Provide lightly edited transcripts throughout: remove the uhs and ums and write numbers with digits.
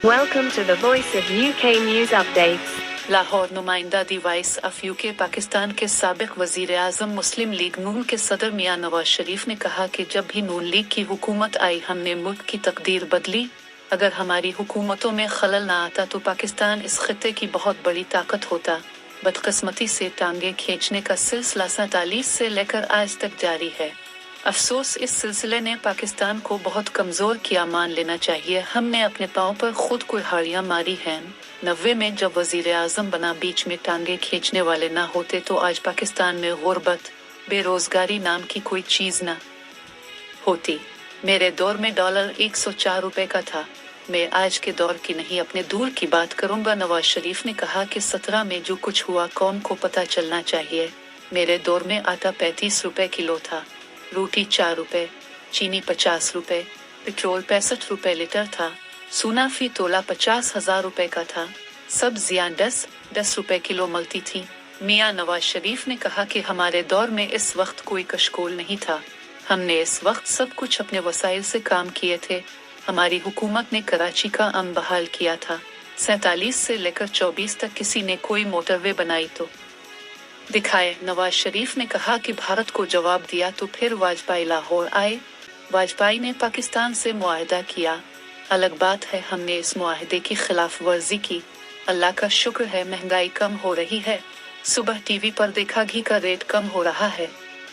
Welcome to the Voice of UK News Updates. Lahore नुमाइंदा दी voice of UK Pakistan के साबिक वजीर आज़म मुस्लिम लीग नून के सदर मियां नवाज शरीफ ने कहा कि जब भी नून लीग की हुकूमत आई हमने मुल्क की तकदीर बदली। अगर हमारी हुकूमतों में खलल ना आता तो पाकिस्तान इस खित्ते की बहुत बड़ी ताकत होता। बदकिस्मती से टांगे खींचने का सिलसिला 47 से लेकर आज तक जारी है। अफसोस इस सिलसिले ने पाकिस्तान को बहुत कमज़ोर किया, मान लेना चाहिए हमने अपने पाँव पर खुद कुल्हाड़ियाँ मारी हैं। 90 में जब वजीर आज़म बना बीच में टांगे खींचने वाले ना होते तो आज पाकिस्तान में गुर्बत बेरोजगारी नाम की कोई चीज़ ना होती। मेरे दौर में डॉलर 104 रुपए का था। मैं आज के दौर की नहीं अपने दूर की बात करूंगा। नवाज शरीफ ने कहा कि 17 में जो कुछ हुआ कौम को पता चलना चाहिए। मेरे दौर में आटा 35 रुपए किलो था, रोटी 4 रुपए, चीनी 50 रुपए, पेट्रोल 65 रुपए लीटर था, सोना फी तोला 50,000 रुपए का था, सब्जियां 10 रुपए किलो मिलती थी। मियां नवाज शरीफ ने कहा कि हमारे दौर में इस वक्त कोई कशकोल नहीं था। हमने इस वक्त सब कुछ अपने वसाइल से काम किए थे। हमारी हुकूमत ने कराची का अमन बहाल किया था। 47 से लेकर 24 तक किसी ने कोई मोटरवे बनाई तो दिखाए। नवाज शरीफ ने कहा कि भारत को जवाब दिया तो फिर वाजपेयी लाहौर आए। वाजपेयी ने पाकिस्तान से मुआहदा किया, अलग बात है हमने इस मुआहदे की खिलाफ वर्जी की। अल्लाह का शुक्र है महंगाई कम हो रही है। सुबह टीवी पर देखा घी का रेट कम हो रहा है।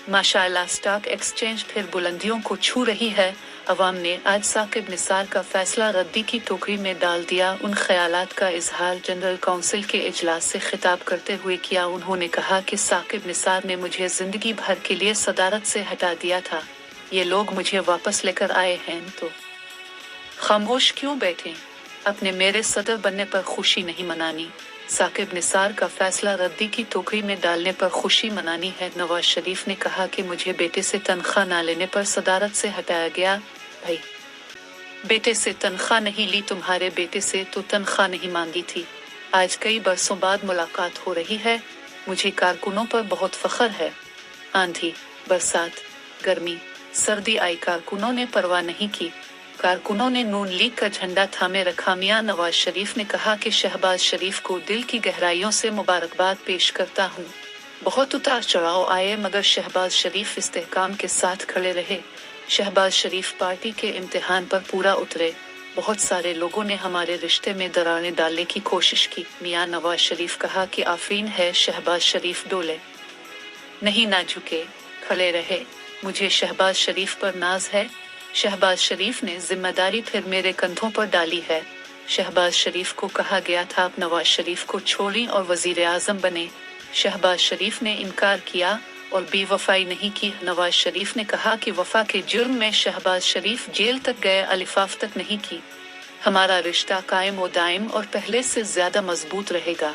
माशाअल्लाह स्टॉक एक्सचेंज फिर बुलंदियों को छू रही है। अवाम ने आज साकिब निसार का फैसला रद्दी की टोकरी में डाल दिया। उन ख्यालात का इजहार जनरल काउंसिल के इजलास से खिताब करते हुए किया। उन्होंने कहा कि साकिब निसार ने मुझे जिंदगी भर के लिए सदारत से हटा दिया था। ये लोग मुझे वापस लेकर आए हैं तो खामोश क्यों बैठे? अपने मेरे सदर बनने पर खुशी नहीं मनानी। साकिब निसार का फैसला रद्दी की टोकरी में डालने पर खुशी मनानी है। नवाज शरीफ ने कहा कि मुझे बेटे से तनख्वाह ना लेने पर सदारत से हटाया गया। भाई बेटे से तनख्वाह नहीं ली, तुम्हारे बेटे से तो तनख्वाह नहीं मांगी थी। आज कई बरसों बाद मुलाकात हो रही है। मुझे कारकुनों पर बहुत फख्र है। आंधी, बरसात, गर्मी, सर्दी आई, कारकुनों ने परवाह नहीं की। कारकुनों ने नून लीग का झंडा थामे रखा। मियां नवाज शरीफ ने कहा कि शहबाज शरीफ को दिल की गहराइयों से मुबारकबाद पेश करता हूं। बहुत उतार चढ़ाव आए मगर शहबाज शरीफ इस्तेहकाम के साथ खड़े रहे। शहबाज शरीफ पार्टी के इम्तिहान पर पूरा उतरे। बहुत सारे लोगों ने हमारे रिश्ते में दरारें डालने की कोशिश की। मियां नवाज शरीफ कहा कि आफरीन है, शहबाज शरीफ डोले नहीं, ना झुके, खड़े रहे। मुझे शहबाज शरीफ पर नाज है। शहबाज शरीफ ने जिम्मेदारी फिर मेरे कंधों पर डाली है। शहबाज शरीफ को कहा गया था आप नवाज शरीफ को छोड़ें और वजीर आज़म बने। शहबाज शरीफ ने इनकार किया और बेवफाई नहीं की। नवाज शरीफ ने कहा कि वफा के जुर्म में शहबाज शरीफ जेल तक गए, अलिफाफ तक नहीं की। हमारा रिश्ता कायम व दायम और पहले से ज्यादा मजबूत रहेगा।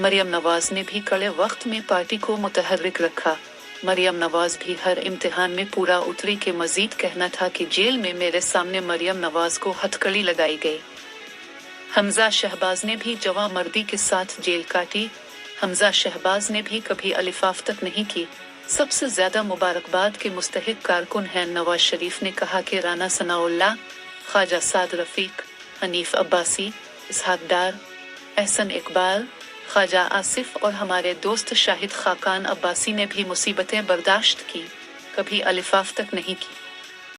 मरियम नवाज ने भी कड़े वक्त में पार्टी को मुतहर्रिक रखा। मरियम नवाज भी हर इम्तिहान में पूरा उतरी के मजीद कहना था कि जेल में मेरे सामने मरियम नवाज को हथकड़ी लगाई गई। हमजा शहबाज ने भी जवां मर्दी के साथ जेल काटी। हमजा शहबाज ने भी कभी अलिफाफ तक नहीं की। सबसे ज्यादा मुबारकबाद के मुस्तहिक कारकुन हैं। नवाज शरीफ ने कहा कि राना सनाउल्लाह, ख्वाजा साद रफीक, हनीफ अब्बासी, इसहाक डार, एहसन इकबाल, ख्वाजा आसिफ और हमारे दोस्त शाहिद खाकान अब्बासी ने भी मुसीबतें बर्दाश्त की, कभी अलिफाफ तक नहीं की।